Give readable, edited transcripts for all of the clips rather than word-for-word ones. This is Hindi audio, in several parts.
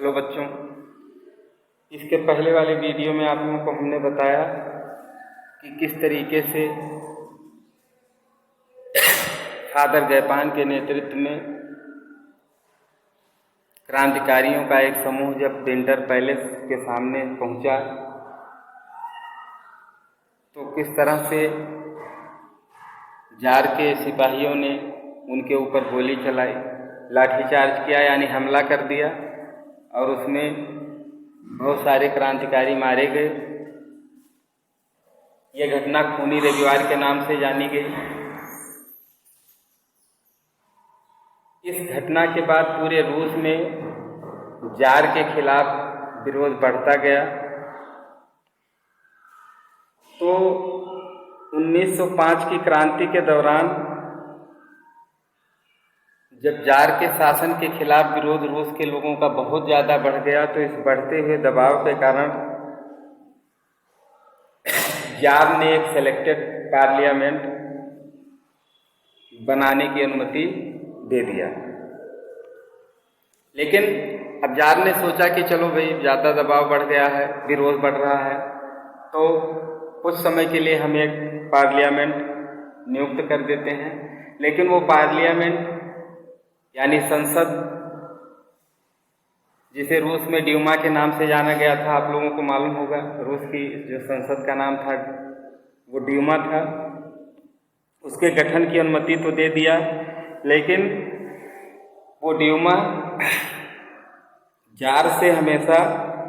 हेलो बच्चों, इसके पहले वाले वीडियो में आप लोगों को हमने बताया कि किस तरीके से फादर जयपान के नेतृत्व में क्रांतिकारियों का एक समूह जब विंटर पैलेस के सामने पहुंचा तो किस तरह से जार के सिपाहियों ने उनके ऊपर गोली चलाई, लाठीचार्ज किया यानी हमला कर दिया और उसमें बहुत सारे क्रांतिकारी मारे गए। यह घटना खूनी रविवार के नाम से जानी गई। इस घटना के बाद पूरे रूस में जार के खिलाफ विरोध बढ़ता गया। तो 1905 की क्रांति के दौरान जब जार के शासन के खिलाफ विरोध रूस के लोगों का बहुत ज़्यादा बढ़ गया, तो इस बढ़ते हुए दबाव के कारण जार ने एक सेलेक्टेड पार्लियामेंट बनाने की अनुमति दे दिया। लेकिन अब जार ने सोचा कि चलो भाई, ज़्यादा दबाव बढ़ गया है, विरोध बढ़ रहा है, तो कुछ समय के लिए हम एक पार्लियामेंट नियुक्त कर देते हैं। लेकिन वो पार्लियामेंट यानी संसद, जिसे रूस में ड्यूमा के नाम से जाना गया था, आप लोगों को मालूम होगा, रूस की जो संसद का नाम था वो ड्यूमा था, उसके गठन की अनुमति तो दे दिया। लेकिन वो ड्यूमा जार से हमेशा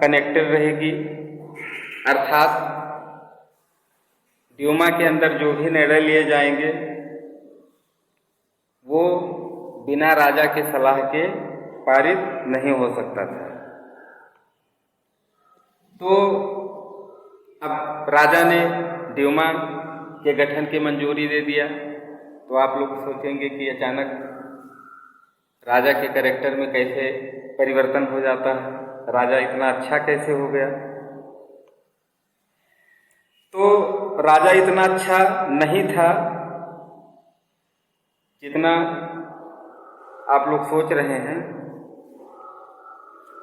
कनेक्टेड रहेगी, अर्थात ड्यूमा के अंदर जो भी निर्णय लिए जाएंगे वो बिना राजा के सलाह के पारित नहीं हो सकता था। तो अब राजा ने ड्यूमा के गठन की मंजूरी दे दिया। तो आप लोग सोचेंगे कि अचानक राजा के कैरेक्टर में कैसे परिवर्तन हो जाता है, राजा इतना अच्छा कैसे हो गया। तो राजा इतना अच्छा नहीं था जितना आप लोग सोच रहे हैं।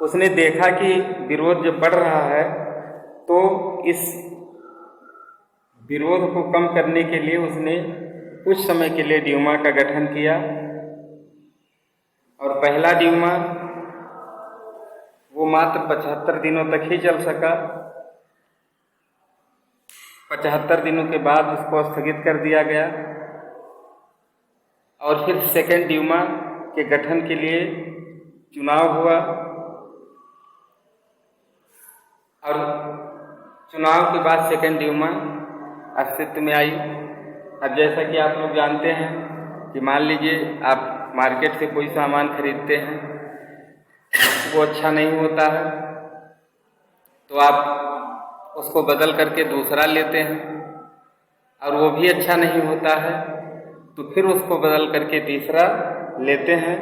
उसने देखा कि विरोध जब बढ़ रहा है तो इस विरोध को कम करने के लिए उसने कुछ समय के लिए ड्यूमा का गठन किया। और पहला ड्यूमा वो मात्र 75 दिनों तक ही चल सका। 75 दिनों के बाद उसको स्थगित कर दिया गया और फिर सेकेंड ड्यूमा के गठन के लिए चुनाव हुआ और चुनाव के बाद सेकेंड ड्यूमा अस्तित्व में आई। अब जैसा कि आप लोग जानते हैं कि मान लीजिए आप मार्केट से कोई सामान खरीदते हैं, वो अच्छा नहीं होता है तो आप उसको बदल करके दूसरा लेते हैं, और वो भी अच्छा नहीं होता है तो फिर उसको बदल करके तीसरा लेते हैं।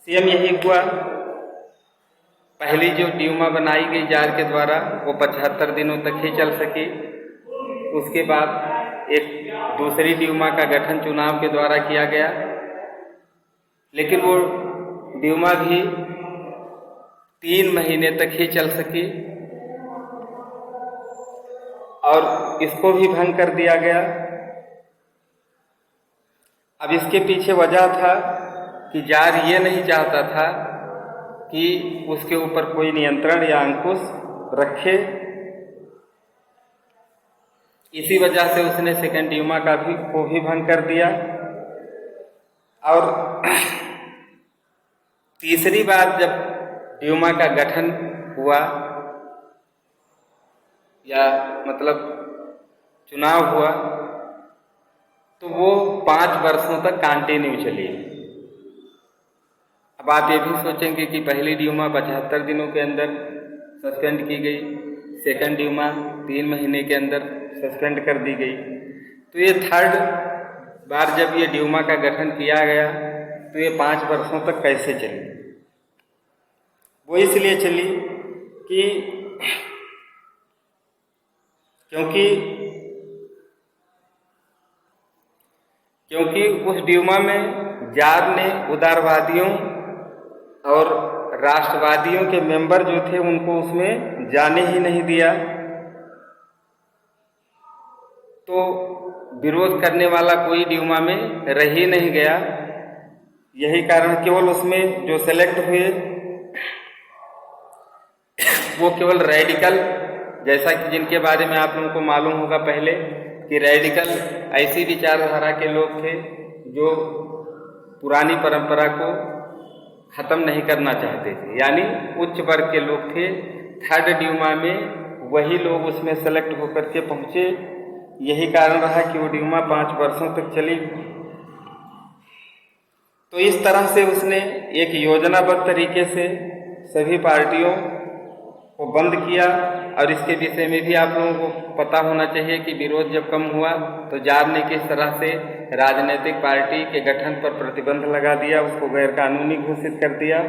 सेम यही हुआ। पहली जो ड्यूमा बनाई गई जार के द्वारा वो 75 दिनों तक ही चल सकी। उसके बाद एक दूसरी ड्यूमा का गठन चुनाव के द्वारा किया गया, लेकिन वो ड्यूमा भी 3 महीने तक ही चल सकी और इसको भी भंग कर दिया गया। अब इसके पीछे वजह था कि जार ये नहीं चाहता था कि उसके ऊपर कोई नियंत्रण या अंकुश रखे। इसी वजह से उसने सेकेंड ड्यूमा को भी भंग कर दिया। और तीसरी बार जब ड्यूमा का गठन हुआ या मतलब चुनाव हुआ तो वो 5 वर्षों तक कंटिन्यू चली। अब आप ये भी सोचेंगे कि पहली ड्यूमा 75 दिनों के अंदर सस्पेंड की गई, सेकंड ड्यूमा 3 महीने के अंदर सस्पेंड कर दी गई, तो ये थर्ड बार जब ये ड्यूमा का गठन किया गया तो ये 5 वर्षों तक कैसे चली। वो इसलिए चली कि क्योंकि उस ड्यूमा में जार ने उदारवादियों और राष्ट्रवादियों के मेंबर जो थे उनको उसमें जाने ही नहीं दिया। तो विरोध करने वाला कोई ड्यूमा में रह ही नहीं गया। यही कारण केवल उसमें जो सेलेक्ट हुए वो केवल रेडिकल, जैसा कि जिनके बारे में आप लोगों को मालूम होगा पहले कि रेडिकल ऐसी विचारधारा के लोग थे जो पुरानी परंपरा को खत्म नहीं करना चाहते थे, यानी उच्च वर्ग के लोग थे। थर्ड ड्यूमा में वही लोग उसमें सेलेक्ट होकर के पहुंचे। यही कारण रहा कि वो ड्यूमा 5 वर्षों तक चली। तो इस तरह से उसने एक योजनाबद्ध तरीके से सभी पार्टियों को बंद किया। और इसके विषय में भी आप लोगों को पता होना चाहिए कि विरोध जब कम हुआ तो जार ने किस तरह से राजनीतिक पार्टी के गठन पर प्रतिबंध लगा दिया, उसको गैर कानूनी घोषित कर दिया।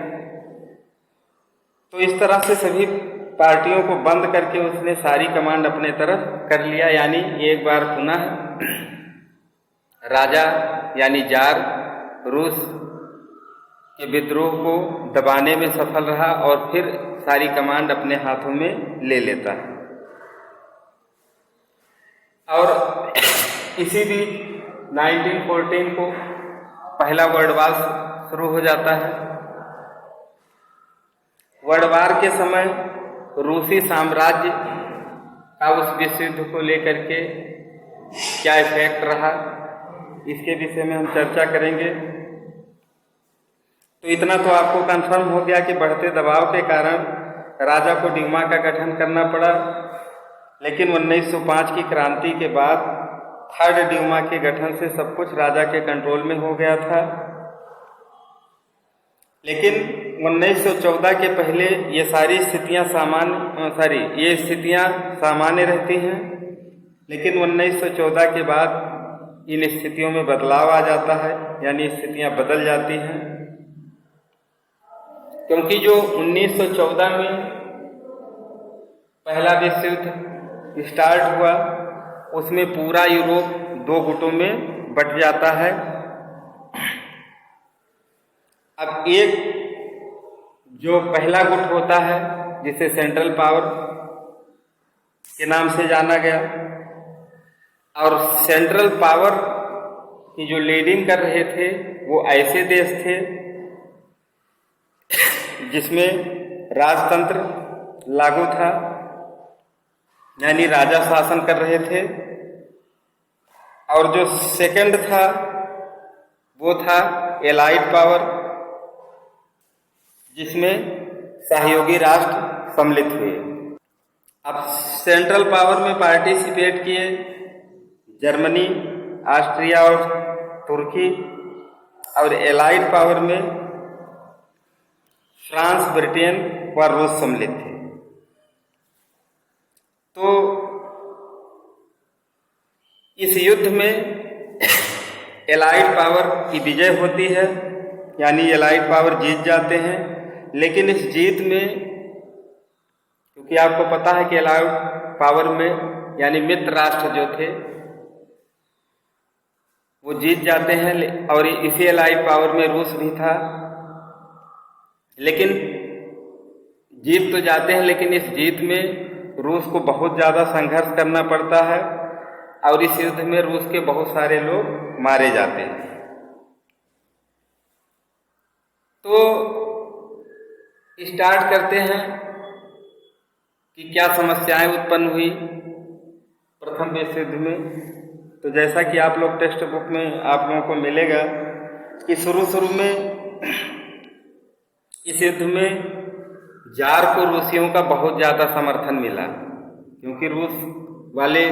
तो इस तरह से सभी पार्टियों को बंद करके उसने सारी कमांड अपने तरफ कर लिया। यानी एक बार पुनः राजा यानी जार रूस के विद्रोह को दबाने में सफल रहा और फिर सारी कमांड अपने हाथों में ले लेता है। और इसी बीच 1914 को पहला वर्ल्ड वार शुरू हो जाता है। वर्ल्ड वार के समय रूसी साम्राज्य का उस विश्व युद्ध को लेकर के क्या इफेक्ट रहा, इसके विषय में हम चर्चा करेंगे। तो इतना तो आपको कंफर्म हो गया कि बढ़ते दबाव के कारण राजा को ड्यूमा का गठन करना पड़ा। लेकिन 1905 की क्रांति के बाद थर्ड ड्यूमा के गठन से सब कुछ राजा के कंट्रोल में हो गया था। लेकिन 1914 के पहले ये सारी स्थितियां सामान्य रहती हैं। लेकिन 1914 के बाद इन स्थितियों में बदलाव आ जाता है, यानी स्थितियां बदल जाती हैं। क्योंकि जो 1914 में पहला विश्व युद्ध स्टार्ट हुआ उसमें पूरा यूरोप 2 गुटों में बंट जाता है। अब एक जो पहला गुट होता है जिसे सेंट्रल पावर के नाम से जाना गया, और सेंट्रल पावर की जो लीडिंग कर रहे थे वो ऐसे देश थे जिसमें राजतंत्र लागू था, यानी राजा शासन कर रहे थे। और जो सेकंड था वो था एलाइड पावर, जिसमें सहयोगी राष्ट्र सम्मिलित हुए। अब सेंट्रल पावर में पार्टिसिपेट किए जर्मनी, ऑस्ट्रिया और तुर्की, और एलाइड पावर में फ्रांस, ब्रिटेन व रूस सम्मिलित थे। तो इस युद्ध में एलाइड पावर की विजय होती है, यानी एलाइड पावर जीत जाते हैं। लेकिन इस जीत में, क्योंकि आपको पता है कि एलाइड पावर में यानी मित्र राष्ट्र जो थे वो जीत जाते हैं, और इसी एलाइड पावर में रूस भी था। लेकिन जीत तो जाते हैं, लेकिन इस जीत में रूस को बहुत ज़्यादा संघर्ष करना पड़ता है, और इस युद्ध में रूस के बहुत सारे लोग मारे जाते हैं। तो स्टार्ट करते हैं कि क्या समस्याएं उत्पन्न हुई प्रथम विश्व युद्ध में। तो जैसा कि आप लोग टेक्स्ट बुक में आप लोगों को मिलेगा कि शुरू में इस युद्ध में जार को रूसियों का बहुत ज़्यादा समर्थन मिला, क्योंकि रूस वाले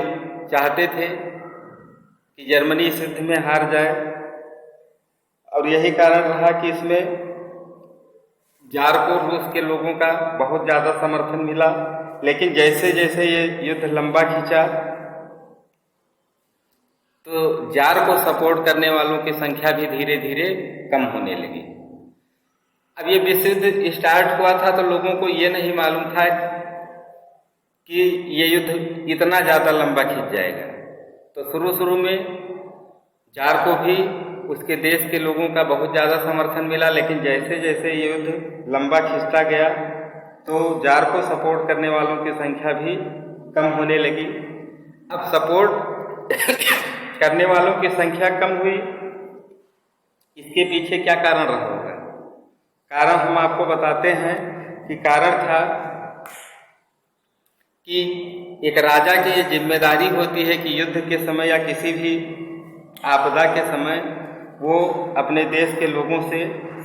चाहते थे कि जर्मनी इस युद्ध में हार जाए, और यही कारण रहा कि इसमें जार को रूस के लोगों का बहुत ज़्यादा समर्थन मिला। लेकिन जैसे जैसे ये युद्ध लंबा खींचा तो जार को सपोर्ट करने वालों की संख्या भी धीरे धीरे कम होने लगी। अब ये विश्व युद्ध स्टार्ट हुआ था तो लोगों को ये नहीं मालूम था कि ये युद्ध इतना ज़्यादा लंबा खींच जाएगा। तो शुरू में जार को भी उसके देश के लोगों का बहुत ज़्यादा समर्थन मिला, लेकिन जैसे जैसे ये युद्ध लंबा खिंचता गया तो जार को सपोर्ट करने वालों की संख्या भी कम होने लगी। अब सपोर्ट करने वालों की संख्या कम हुई, इसके पीछे क्या कारण रहा होगा? कारण हम आपको बताते हैं कि कारण था कि एक राजा की ये जिम्मेदारी होती है कि युद्ध के समय या किसी भी आपदा के समय वो अपने देश के लोगों से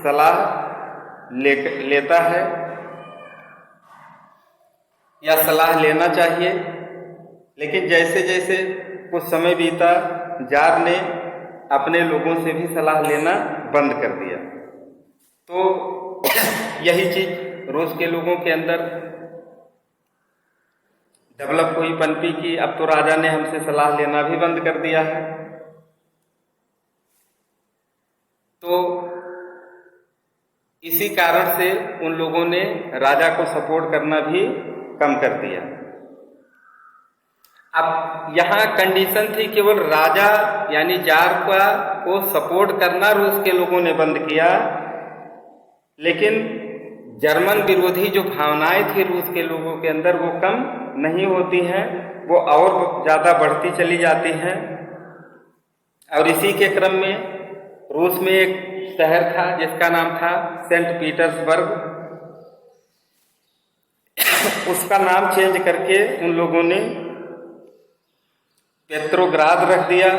सलाह लेता है या सलाह लेना चाहिए। लेकिन जैसे जैसे कुछ समय बीता, जार ने अपने लोगों से भी सलाह लेना बंद कर दिया। तो यही चीज रूस के लोगों के अंदर डेवलप हुई, पनपी की। अब तो राजा ने हमसे सलाह लेना भी बंद कर दिया है। तो इसी कारण से उन लोगों ने राजा को सपोर्ट करना भी कम कर दिया। अब यहाँ कंडीशन थी केवल राजा यानी जार को सपोर्ट करना रूस के लोगों ने बंद किया, लेकिन जर्मन विरोधी जो भावनाएं थी रूस के लोगों के अंदर वो कम नहीं होती हैं, वो और ज़्यादा बढ़ती चली जाती हैं। और इसी के क्रम में रूस में एक शहर था जिसका नाम था सेंट पीटर्सबर्ग। उसका नाम चेंज करके उन लोगों ने पेट्रोग्राद रख दिया।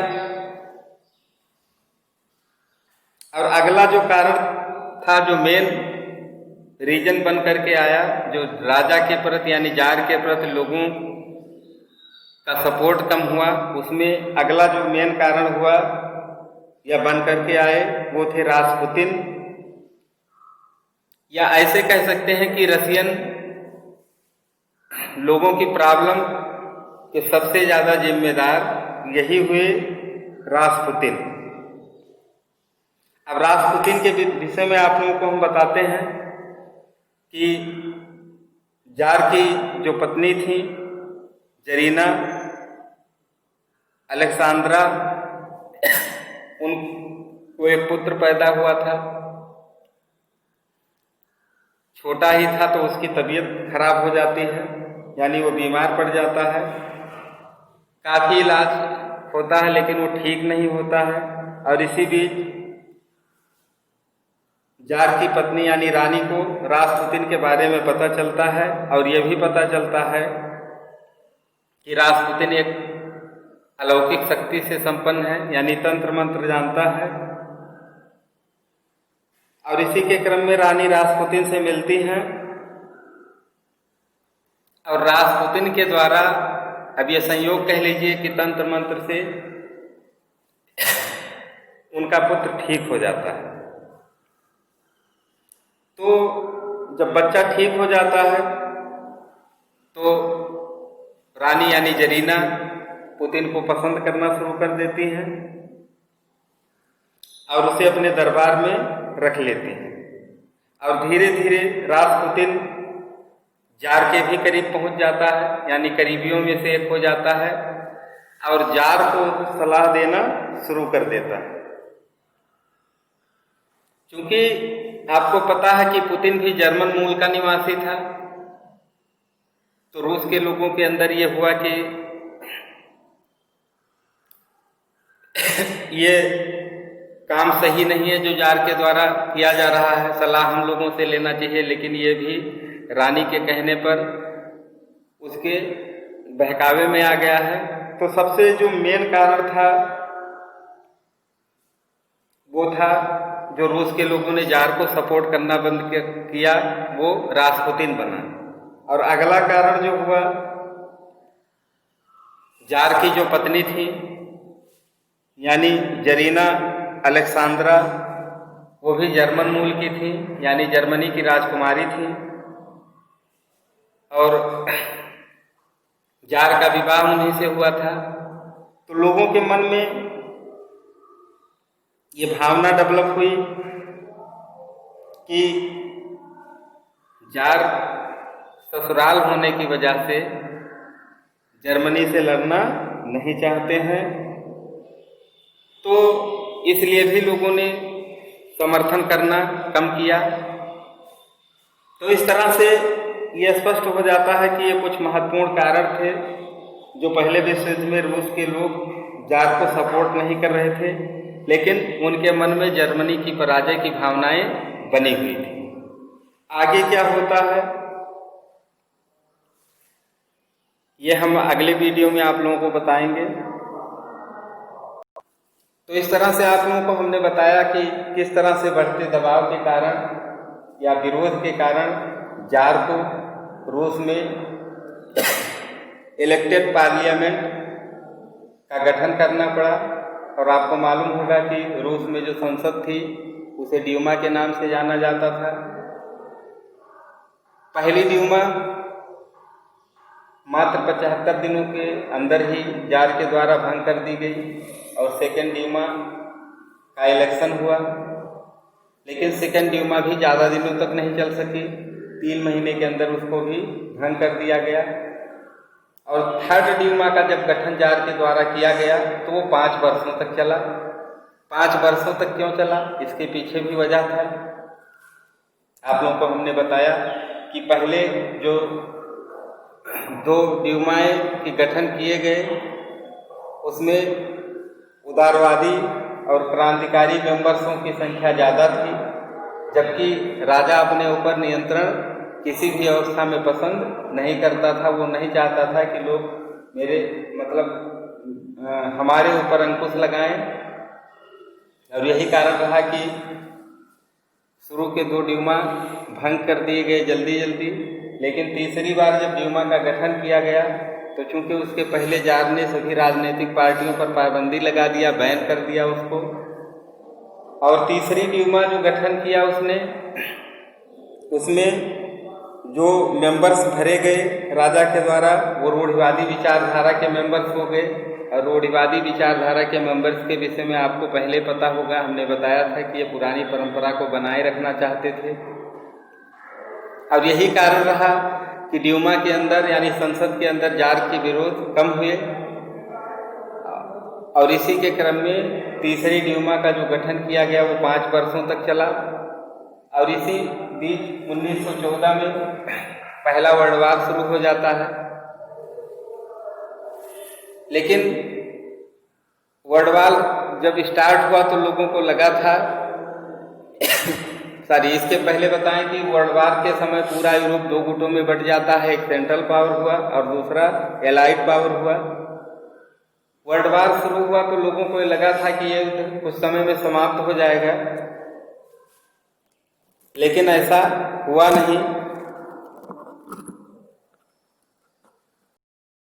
और अगला जो कारण था, जो मेन रीजन बन करके आया, जो राजा के प्रति यानी जार के प्रति लोगों का सपोर्ट कम हुआ, उसमें अगला जो मेन कारण हुआ या बन करके आए वो थे रासपुतिन, या ऐसे कह सकते हैं कि रशियन लोगों की प्रॉब्लम के सबसे ज्यादा जिम्मेदार यही हुए रासपुतिन। अब रासपुतिन के विषय में आप लोगों को हम बताते हैं कि जार की जो पत्नी थी जरीना अलेक्सांद्रा, उनको एक पुत्र पैदा हुआ था। छोटा ही था तो उसकी तबीयत खराब हो जाती है, यानी वो बीमार पड़ जाता है। काफी इलाज होता है लेकिन वो ठीक नहीं होता है। और इसी बीच जार की पत्नी यानी रानी को रासपुतिन के बारे में पता चलता है, और यह भी पता चलता है कि रासपुतिन एक अलौकिक शक्ति से संपन्न है, यानी तंत्र मंत्र जानता है। और इसी के क्रम में रानी रासपुतिन से मिलती हैं, और रासपुतिन के द्वारा, अब ये संयोग कह लीजिए कि तंत्र मंत्र से उनका पुत्र ठीक हो जाता है। तो जब बच्चा ठीक हो जाता है तो रानी यानी जरीना पुतिन को पसंद करना शुरू कर देती हैं और उसे अपने दरबार में रख लेती हैं। और धीरे धीरे रासपुतिन जार के भी करीब पहुंच जाता है, यानी करीबियों में से एक हो जाता है, और जार को सलाह देना शुरू कर देता है। क्योंकि आपको पता है कि पुतिन भी जर्मन मूल का निवासी था, तो रूस के लोगों के अंदर ये हुआ कि ये काम सही नहीं है जो जार के द्वारा किया जा रहा है, सलाह हम लोगों से लेना चाहिए। लेकिन ये भी रानी के कहने पर उसके बहकावे में आ गया है। तो सबसे जो मेन कारण था वो था जो रूस के लोगों ने जार को सपोर्ट करना बंद किया, वो रासपुतिन बना। और अगला कारण जो हुआ, जार की जो पत्नी थी यानी जरीना अलेक्सांद्रा, वो भी जर्मन मूल की थी, यानी जर्मनी की राजकुमारी थी। और जार का विवाह उन्हीं से हुआ था। तो लोगों के मन में ये भावना डेवलप हुई कि जार ससुराल होने की वजह से जर्मनी से लड़ना नहीं चाहते हैं। तो इसलिए भी लोगों ने समर्थन करना कम किया। तो इस तरह से ये स्पष्ट हो जाता है कि ये कुछ महत्वपूर्ण कारण थे जो पहले विश्व युद्ध में रूस के लोग जार को सपोर्ट नहीं कर रहे थे, लेकिन उनके मन में जर्मनी की पराजय की भावनाएं बनी हुई थी। आगे क्या होता है ये हम अगले वीडियो में आप लोगों को बताएंगे। तो इस तरह से आप लोगों को हमने बताया कि किस तरह से बढ़ते दबाव के कारण या विरोध के कारण जार को रूस में इलेक्टेड पार्लियामेंट का गठन करना पड़ा। और आपको मालूम होगा कि रूस में जो संसद थी उसे ड्यूमा के नाम से जाना जाता था। पहली ड्यूमा मात्र 75 दिनों के अंदर ही जार के द्वारा भंग कर दी गई और सेकेंड ड्यूमा का इलेक्शन हुआ, लेकिन सेकेंड ड्यूमा भी ज़्यादा दिनों तक नहीं चल सकी। 3 महीने के अंदर उसको भी भंग कर दिया गया। और थर्ड ड्यूमा का जब गठन जार के द्वारा किया गया तो वो 5 वर्षों तक चला। 5 वर्षों तक क्यों चला, इसके पीछे भी वजह था। आप लोगों को हमने बताया कि पहले जो 2 ड्यूमाएं के गठन किए गए उसमें उदारवादी और क्रांतिकारी मेंबर्सों की संख्या ज़्यादा थी, जबकि राजा अपने ऊपर नियंत्रण किसी भी अवस्था में पसंद नहीं करता था। वो नहीं चाहता था कि लोग हमारे ऊपर अंकुश लगाएं। और यही कारण रहा कि शुरू के 2 ड्यूमा भंग कर दिए गए जल्दी जल्दी, लेकिन तीसरी बार जब ड्यूमा का गठन किया गया तो चूंकि उसके पहले जार ने सभी राजनीतिक पार्टियों पर पाबंदी लगा दिया, बैन कर दिया उसको। और तीसरी ड्यूमा जो गठन किया उसमें जो मेंबर्स भरे गए राजा के द्वारा वो रूढ़िवादी विचारधारा के मेंबर्स हो गए। और रूढ़िवादी विचारधारा के मेंबर्स के विषय में आपको पहले पता होगा, हमने बताया था कि ये पुरानी परंपरा को बनाए रखना चाहते थे। और यही कारण रहा कि ड्यूमा के अंदर यानी संसद के अंदर जार के विरोध कम हुए। और इसी के क्रम में तीसरी ड्यूमा का जो गठन किया गया वो 5 वर्षों तक चला। और इसी बीच 1914 में पहला वर्ल्ड वार शुरू हो जाता है। लेकिन वर्ल्ड वार जब स्टार्ट हुआ तो लोगों को लगा था इसके पहले बताएं कि वर्ल्ड वार के समय पूरा यूरोप 2 गुटों में बट जाता है। एक सेंट्रल पावर हुआ और दूसरा एलाइड पावर हुआ। वर्ल्ड वार शुरू हुआ तो लोगों को लगा था कि ये कुछ समय में समाप्त हो जाएगा, लेकिन ऐसा हुआ नहीं।